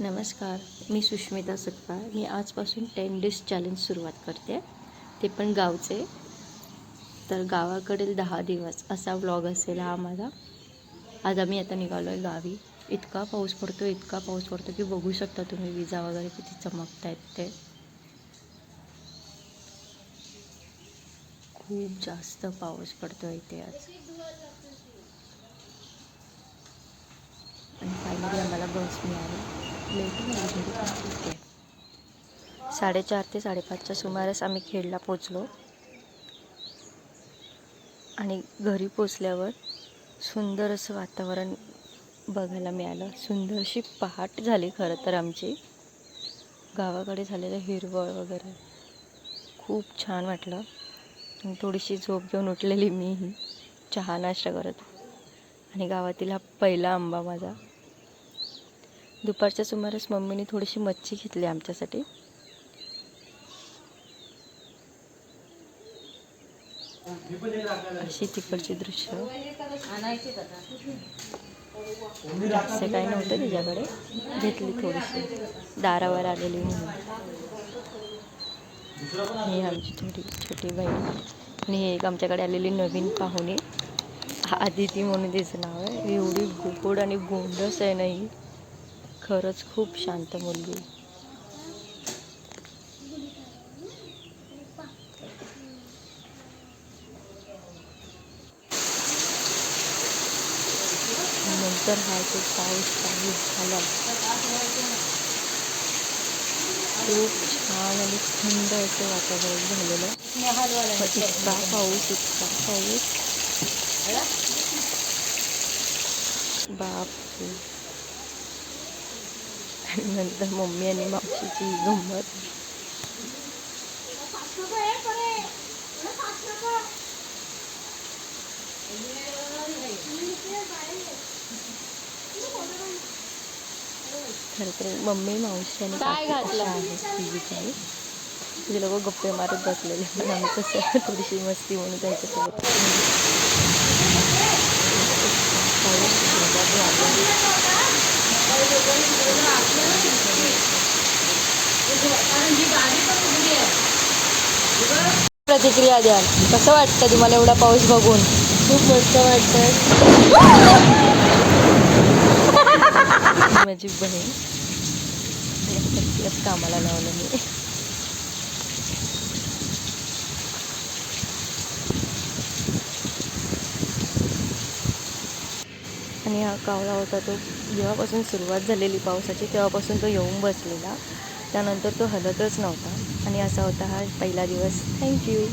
नमस्कार, मी सुष्मिता सत्पाळ. मी आजपासून 10 days challenge सुरुवात करते, ते पण गावचे. तर गावाकडील 10 दिवस असा व्लॉग असेल हा माझा. आज आम्ही आता निघालो आहे गावी. इतका पाऊस पडतो की बघू शकता तुम्ही विजा वगैरे किती चमकत आहेत ते. खूप जास्त पाऊस पडतो इथे आज. आणि फायनली आम्हाला बस मिळाली. लेट झाली घरी पण ठीक आहे. 4:30 ते 5:30च्या सुमारास आम्ही खेडला पोचलो. आणि घरी पोचल्यावर सुंदर असं वातावरण बघायला मिळालं. सुंदरशी पहाट झाली खरं तर आमची. गावाकडे झालेलं हिरवळ वगैरे खूप छान वाटलं. थोडीशी झोप घेऊन उठलेली मीही चहा नाश्ता करत. आणि गावातील हा पहिला आंबा माझा. दुपारच्या सुमारास मम्मीने थोडीशी मच्छी घेतली आमच्यासाठी. अशी तिकडची दृश्य. असं काही नव्हतं तिच्याकडे, घेतली थोडीशी दारावर आलेली म्हणून. ही आमची थोडी छोटी बहीण आणि हे एक आमच्याकडे आलेली नवीन पाहुणी आदिती म्हणून तिचं नाव आहे. एवढी गोड आणि गोंडस आहे नाही, खरंच खूप शांत मुलगी. नंतर हा जो पाऊस चालू झाला, खूप छान आणि थंड असं वातावरण झालेलं. इतका पाऊस बापरे. आणि नंतर मम्मी आणि मावशीची गंमत. खरं तर मम्मी, मावशी आणि काकी अशा आहेत तिघीजणी. तिथे लोक गप्पे मारत बसलेले, पण आम्ही कसं थोडीशी मस्ती म्हणून त्यांच्यासोबत. प्रतिक्रिया द्याल, कसं वाटतं तुम्हाला एवढा पाऊस बघून? खूप मस्त वाटतं. माझी बहीण प्लस कामाला लावलं मी. आणि हा कावळा होता तो जेव्हापासून सुरुवात झालेली पावसाची तेव्हापासून तो येऊन बसलेला. त्यानंतर तो हलतच नव्हता. आणि असा होता हा पहिला दिवस. थँक्यू.